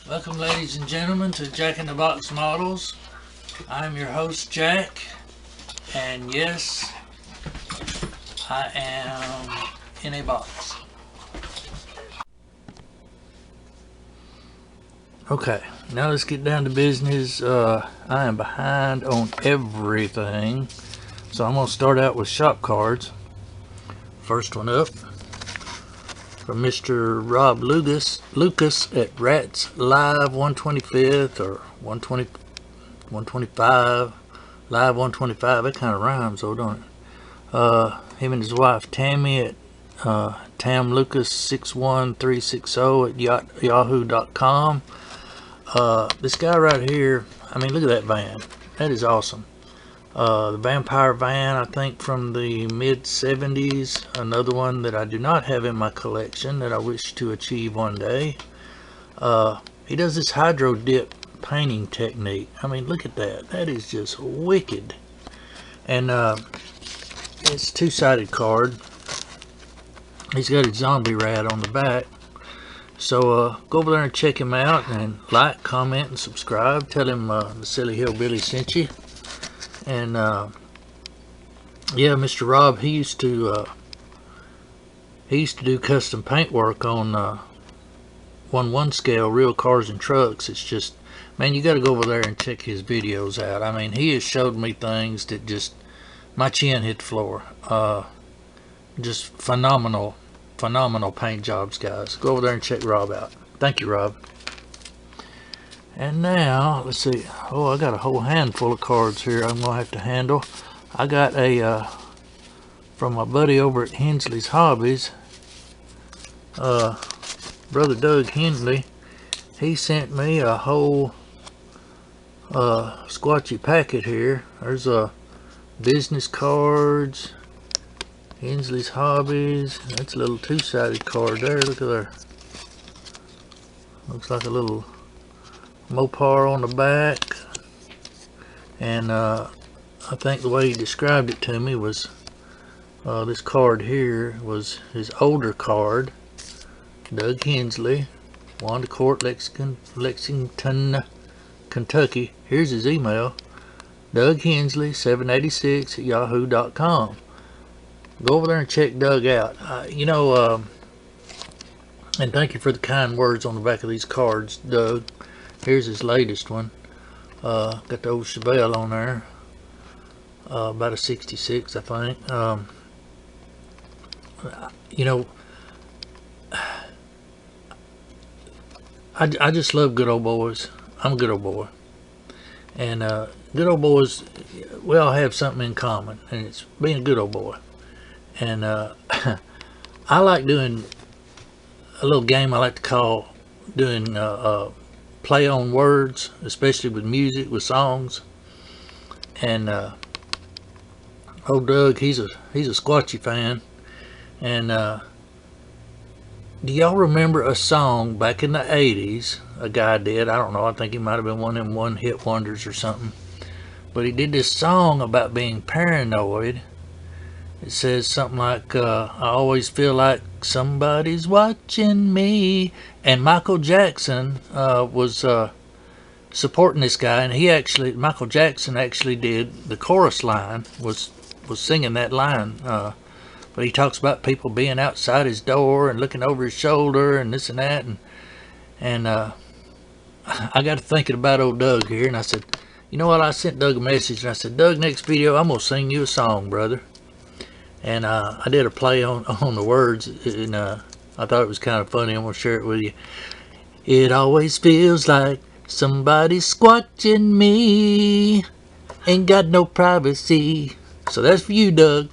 Welcome, ladies and gentlemen, to Jack in the Box Models. I'm your host, Jack, and yes, I am in a box. Okay, now let's get down to business. I am behind on everything, so I'm going to start out with shop cards. First one up from Mr. Rob Lucas at Rats Live 125th or 120, 125, Live 125. That kind of rhymes though, don't it? Him and his wife Tammy at Tam Lucas 61360 at yahoo.com. This guy right here, I mean, look at that van. That is awesome. The Vampire van, I think from the mid 70s. Another one that I do not have in my collection that I wish to achieve one day. He does this hydro dip painting technique. I mean, look at that. That is just wicked. And it's a two-sided card. He's got a zombie rat on the back. So go over there and check him out and like, comment, and subscribe. Tell him the Silly Hillbilly sent you. And yeah, Mr. Rob, he used to do custom paint work on 1/1 scale real cars and trucks. It's just, man, you got to go over there and check his videos out. I mean, he has showed me things that just, my chin hit the floor. Just phenomenal paint jobs, guys. Go over there and check Rob out. Thank you, Rob. And now, let's see. Oh, I got a whole handful of cards here I'm going to have to handle. I got a, from my buddy over at Hensley's Hobbies, Brother Doug Hensley. He sent me a whole squatchy packet here. There's business cards, Hensley's Hobbies. That's a little two-sided card there. Look at there. Looks like a little Mopar on the back. And I think the way he described it to me was this card here was his older card. Doug Hensley, Wanda Court, Lexington, Kentucky. Here's his email, Doug Hensley 786 at yahoo.com. Go over there and check Doug out. And thank you for the kind words on the back of these cards, Doug. Here's his latest one. Got the old Chevelle on there. About a 66, I think. I just love good old boys. I'm a good old boy. And good old boys, we all have something in common, and it's being a good old boy. And I like doing a little game I like to call doing play on words, especially with music, with songs. And old Doug, he's a Squatchy fan. And do y'all remember a song back in the 80s? A guy did, I don't know, I think he might have been one of them one-hit wonders or something. But he did this song about being paranoid. It says something like, I always feel like somebody's watching me. And Michael Jackson was supporting this guy, and Michael Jackson actually did the chorus line, was singing that line. But he talks about people being outside his door and looking over his shoulder and this and that. And I got to thinking about old Doug here, and I said, you know what, I sent Doug a message, and I said, Doug, next video, I'm going to sing you a song, brother. And I did a play on the words, and I thought it was kind of funny. I'm going to share it with you. It always feels like somebody's squatching me, ain't got no privacy. So that's for you, Doug.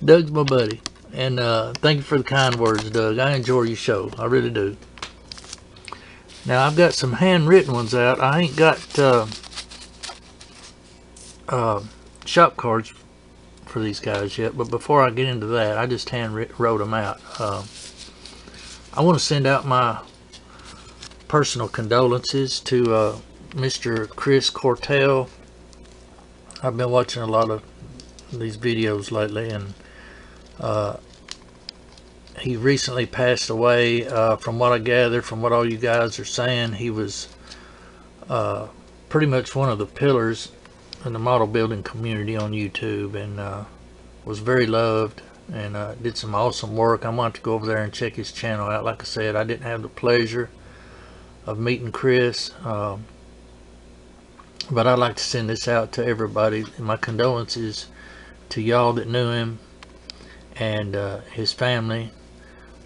Doug's my buddy. And thank you for the kind words, Doug. I enjoy your show. I really do. Now, I've got some handwritten ones out. I ain't got shop cards for these guys yet, but before I get into that, I just wrote them out. I want to send out my personal condolences to Mr. Chris Cortell. I've been watching a lot of these videos lately, and he recently passed away. From what I gather, from what all you guys are saying, he was pretty much one of the pillars in the model building community on YouTube, and was very loved, and did some awesome work. I'm going to go over there and check his channel out. Like I said, I didn't have the pleasure of meeting Chris, but I'd like to send this out to everybody. My condolences to y'all that knew him and his family.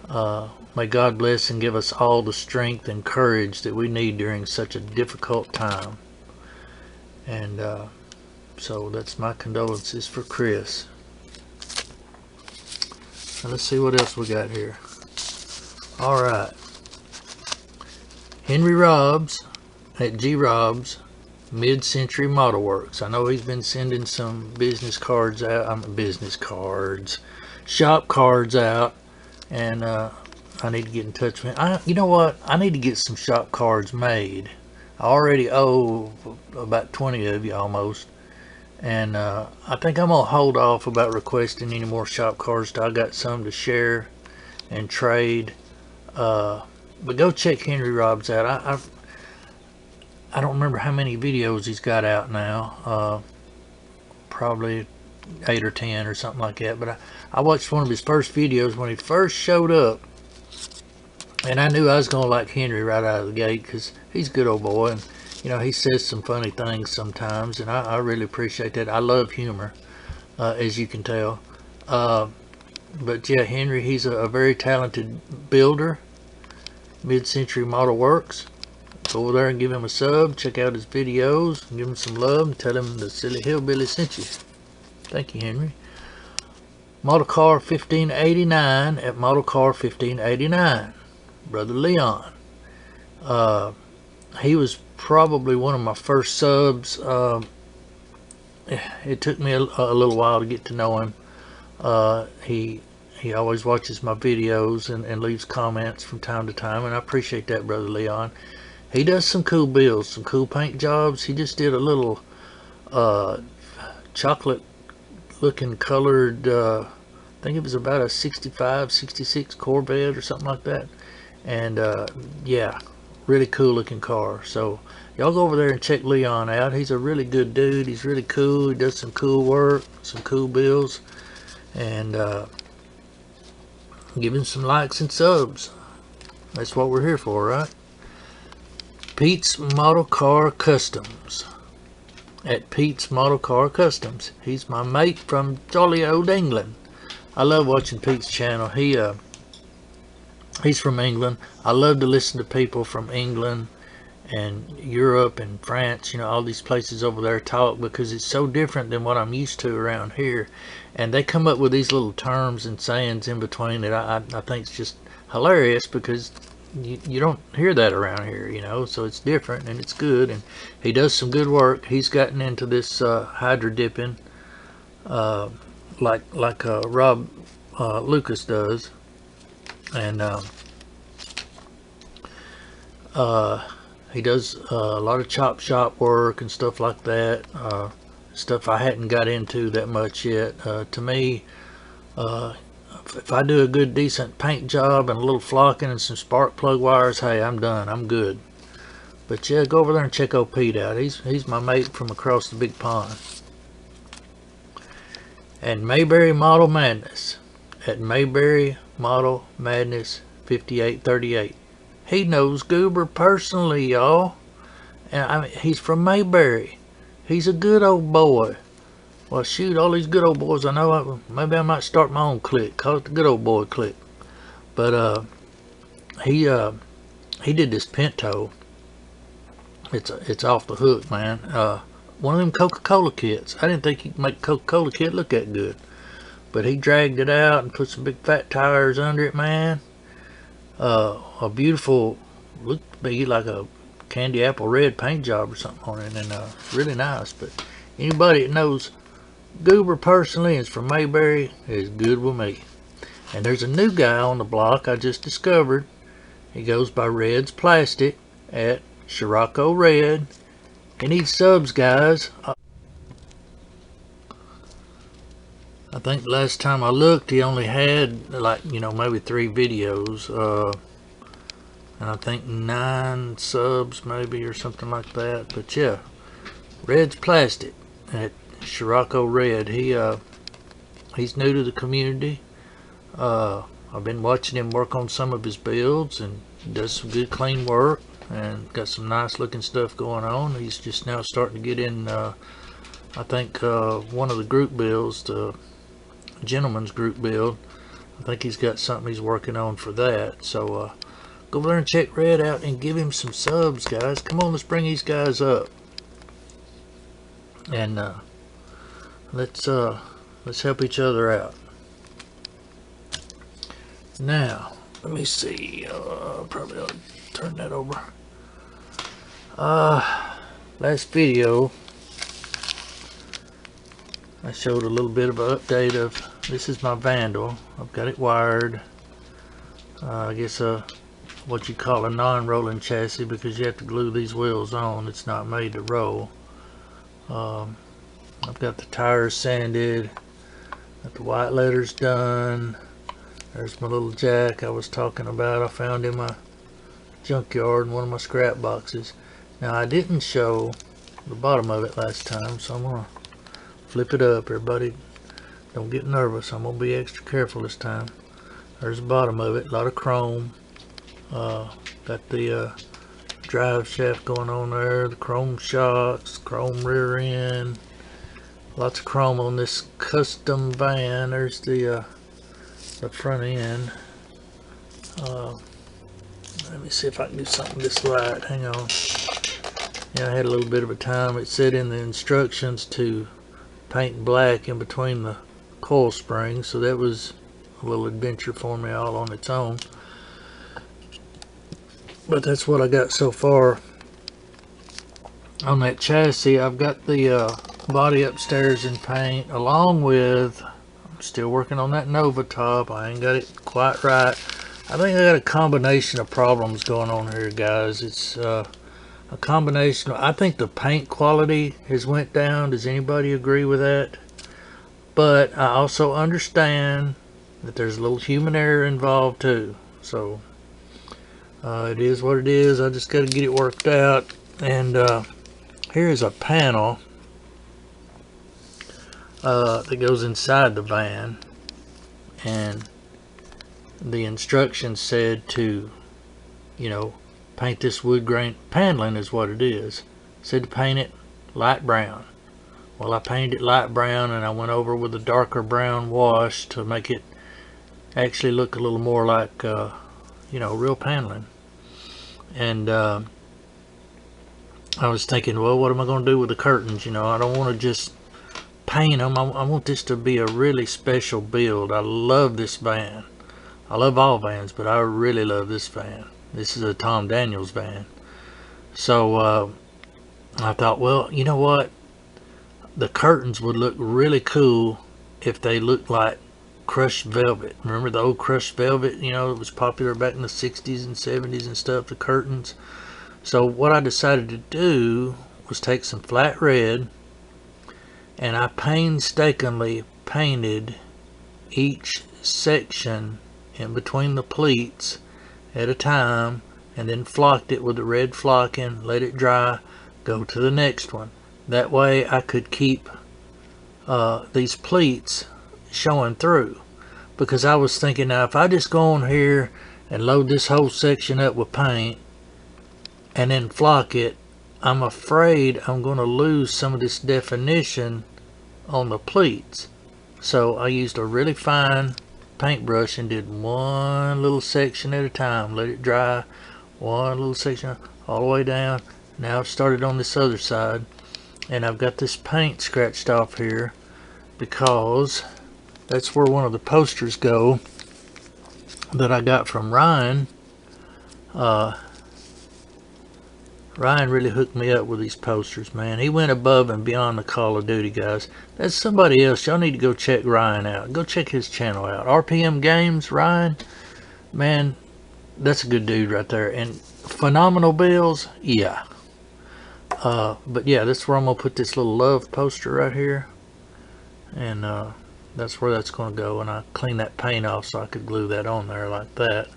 May God bless and give us all the strength and courage that we need during such a difficult time. And so that's my condolences for Chris. Now let's see what else we got here. All right. Henry Robs at G Robs Mid-Century Model Works. I know he's been sending some business cards out. Shop cards out, and I need to get in touch with him. You know what? I need to get some shop cards made. I already owe about 20 of you almost, and I think I'm gonna hold off about requesting any more shop cards till I got some to share and trade. But go check Henry Robs out. I don't remember how many videos he's got out now. Probably 8 or 10 or something like that. But I watched one of his first videos when he first showed up, and I knew I was gonna like Henry right out of the gate, because he's a good old boy, and you know, he says some funny things sometimes, and I really appreciate that. I love humor, as you can tell. But yeah, Henry, he's a very talented builder. Mid-Century Model Works. Go over there and give him a sub. Check out his videos. Give him some love and tell him the Silly Hillbilly sent you. Thank you, Henry. Model Car 1589 at Model Car 1589. Brother Leon. He was probably one of my first subs. It took me a little while to get to know him. He always watches my videos and leaves comments from time to time, and I appreciate that, Brother Leon. He does some cool builds, some cool paint jobs. He just did a little chocolate looking colored, I think it was about a 65, 66 Corvette or something like that. And yeah, really cool looking car. So y'all go over there and check Leon out. He's a really good dude. He's really cool. He does some cool work, some cool builds, and give him some likes and subs. That's what we're here for, right? Pete's Model Car Customs. At Pete's Model Car Customs. He's my mate from jolly old England. I love watching Pete's channel. He's from England. I love to listen to people from England and Europe and France, you know, all these places over there talk, because it's so different than what I'm used to around here. And they come up with these little terms and sayings in between that I think it's just hilarious, because you don't hear that around here, you know. So it's different and it's good, and he does some good work. He's gotten into this hydro dipping like Rob Lucas does, and he does a lot of chop shop work and stuff like that. Stuff I hadn't got into that much yet. To me, if I do a good decent paint job and a little flocking and some spark plug wires, hey, I'm done. I'm good. But yeah, go over there and check old Pete out. He's my mate from across the big pond. And Mayberry Model Madness. At Mayberry Model Madness 5838. He knows Goober personally, y'all. And I mean, he's from Mayberry. He's a good old boy. Well, shoot, all these good old boys I know, maybe I might start my own clique. Call it the good old boy clique. But he did this Pinto. It's off the hook, man. One of them Coca-Cola kits. I didn't think he could make a Coca-Cola kit look that good. But he dragged it out and put some big fat tires under it, man. A beautiful, looked to be like a candy apple red paint job or something on it, and really nice. But anybody that knows Goober personally is from Mayberry is good with me. And there's a new guy on the block I just discovered. He goes by Red's Plastic at Scirocco Red. He needs subs, guys. I think last time I looked, he only had like, you know, maybe 3 videos, and I think 9 subs maybe or something like that. But yeah, Red's Plastic at Scirocco Red. He's new to the community. I've been watching him work on some of his builds, and he does some good clean work and got some nice looking stuff going on. He's just now starting to get in, I think, one of the group builds, the gentleman's group build. I think he's got something he's working on for that. So go over there and check Red out and give him some subs, guys. Come on, let's bring these guys up, and let's help each other out. Now, let me see. Probably ought to turn that over. Last video, I showed a little bit of an update of, this is my Vandal. I've got it wired. I guess what you call a non-rolling chassis, because you have to glue these wheels on. It's not made to roll. I've got the tires sanded, got the white letters done. There's my little jack I was talking about. I found in my junkyard in one of my scrap boxes. Now, I didn't show the bottom of it last time, so I'm gonna flip it up. Everybody don't get nervous. I'm gonna be extra careful this time. There's the bottom of it, a lot of chrome. Got the drive shaft going on there, the chrome shocks, chrome rear end, lots of chrome on this custom van. There's the front end. Let me see if I can do something this light. Hang on. Yeah, I had a little bit of a time. It said in the instructions to paint black in between the coil springs, so that was a little adventure for me all on its own. But that's what I got so far on that chassis. I've got the body upstairs in paint, along with, I'm still working on that Nova top. I ain't got it quite right. I think I got a combination of problems going on here, guys. It's a combination of, I think the paint quality has went down. Does anybody agree with that? But I also understand that there's a little human error involved too. So it is what it is. I just got to get it worked out. And here is a panel that goes inside the van, and the instructions said to, you know, paint this wood grain paneling is what it is. Said to paint it light brown. Well, I painted it light brown, and I went over with a darker brown wash to make it actually look a little more like you know, real paneling. And I was thinking, well, what am I going to do with the curtains? You know, I don't want to just paint them. I want this to be a really special build. I love this van. I love all vans, but I really love this van. This is a Tom Daniels van. So I thought, well, you know what? The curtains would look really cool if they looked like crushed velvet. Remember the old crushed velvet? You know, it was popular back in the 60s and 70s and stuff, the curtains. So what I decided to do was take some flat red, and I painstakingly painted each section in between the pleats at a time, and then flocked it with the red flocking, let it dry, go to the next one. That way I could keep these pleats showing through, because I was thinking, now if I just go on here and load this whole section up with paint and then flock it, I'm afraid I'm going to lose some of this definition on the pleats. So I used a really fine paintbrush and did one little section at a time, let it dry, one little section all the way down. Now I've started on this other side, and I've got this paint scratched off here because that's where one of the posters go that I got from Ryan. Ryan really hooked me up with these posters, man. He went above and beyond the Call of Duty, guys. That's somebody else. Y'all need to go check Ryan out. Go check his channel out. RPM Games, Ryan. Man, that's a good dude right there. And phenomenal builds, yeah. But yeah, that's where I'm going to put this little love poster right here. And That's where that's going to go, and I clean that paint off so I could glue that on there like that.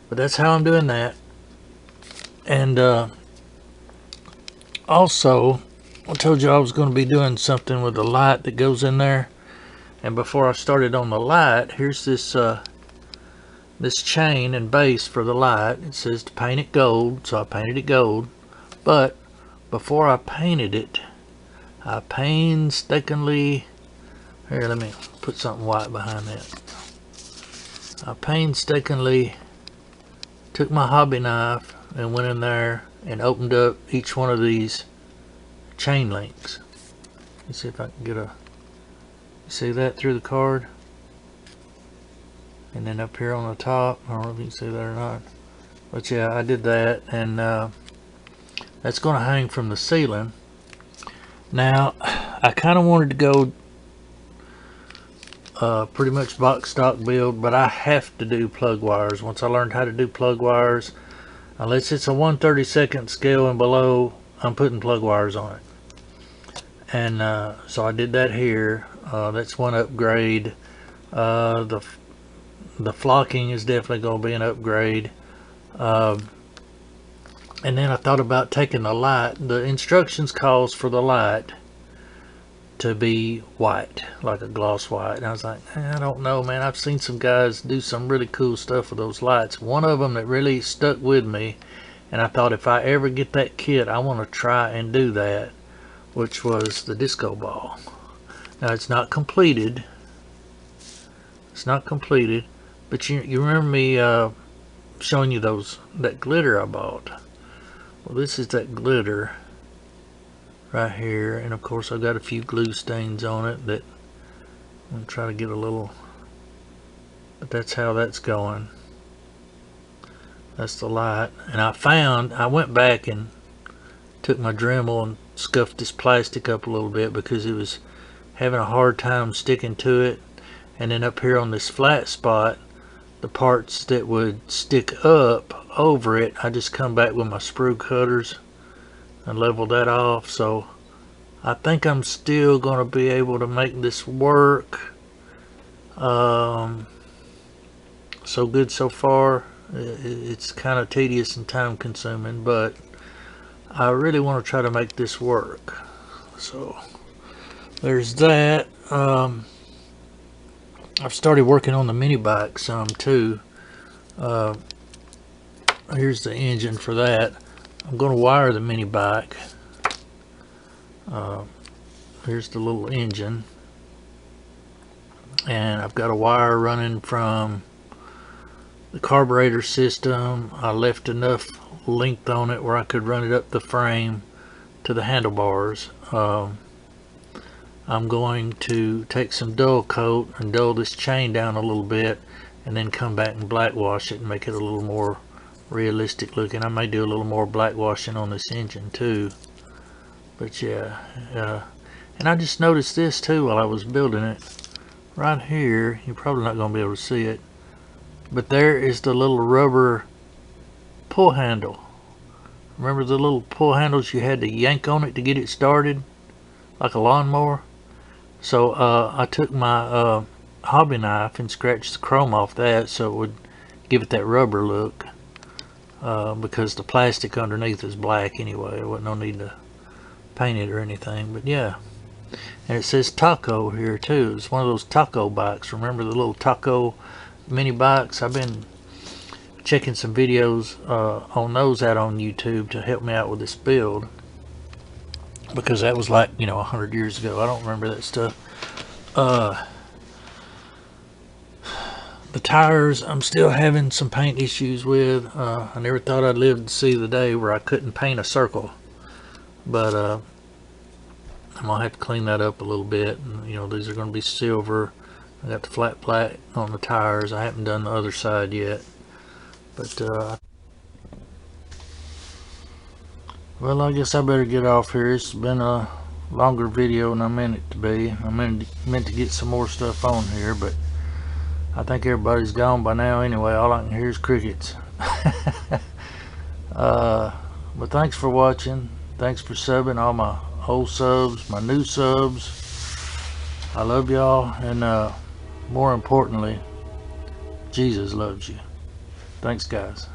But that's how I'm doing that. And also, I told you I was going to be doing something with the light that goes in there. And before I started on the light, here's this this chain and base for the light. It says to paint it gold, so I painted it gold. But before I painted it, I painstakingly, here, let me put something white behind that. I painstakingly took my hobby knife and went in there and opened up each one of these chain links. Let's see if I can get a, you see that through the card? And then up here on the top, I don't know if you can see that or not, but yeah, I did that, and that's going to hang from the ceiling. Now, I kind of wanted to go pretty much box stock build, but I have to do plug wires. Once I learned how to do plug wires, unless it's a 1/32 scale and below, I'm putting plug wires on it. And so I did that here. That's one upgrade. The flocking is definitely going to be an upgrade. And then I thought about taking the light. The instructions calls for the light to be white, like a gloss white. And I was like, I don't know, man. I've seen some guys do some really cool stuff with those lights. One of them that really stuck with me, and I thought if I ever get that kit, I want to try and do that, which was the disco ball. Now, it's not completed. It's not completed, but you remember me showing you that glitter I bought. Well, this is that glitter right here, and of course I've got a few glue stains on it that I'm gonna try to get a little, but that's how that's going. That's the light. And I went back and took my Dremel and scuffed this plastic up a little bit because it was having a hard time sticking to it. And then up here on this flat spot, the parts that would stick up over it, I just come back with my sprue cutters and level that off. So I think I'm still going to be able to make this work. So good so far. It's kind of tedious and time consuming, but I really want to try to make this work. So there's that. I've started working on the mini bike some too. Here's the engine for that. I'm going to wire the mini bike. Here's the little engine, and I've got a wire running from the carburetor system. I left enough length on it where I could run it up the frame to the handlebars. I'm going to take some dull coat and dull this chain down a little bit, and then come back and black wash it and make it a little more realistic looking. I may do a little more black washing on this engine too. But yeah, and I just noticed this too while I was building it. Right here, you're probably not going to be able to see it, but there is the little rubber pull handle. Remember the little pull handles you had to yank on it to get it started, like a lawnmower? So I took my hobby knife and scratched the chrome off that so it would give it that rubber look, because the plastic underneath is black anyway. There wasn't no need to paint it or anything. But yeah, and it says taco here too. It's one of those taco bikes. Remember the little taco mini bikes? I've been checking some videos on those out on YouTube to help me out with this build, because that was like, you know, 100 years ago. I don't remember that stuff. The tires, I'm still having some paint issues with. I never thought I'd live to see the day where I couldn't paint a circle, but I'm gonna have to clean that up a little bit. And, you know, these are going to be silver. I got the flat black on the tires. I haven't done the other side yet, but well, I guess I better get off here. It's been a longer video than I meant it to be. I meant to get some more stuff on here, but I think everybody's gone by now anyway. All I can hear is crickets. But thanks for watching. Thanks for subbing, all my old subs, my new subs. I love y'all, and more importantly, Jesus loves you. Thanks, guys.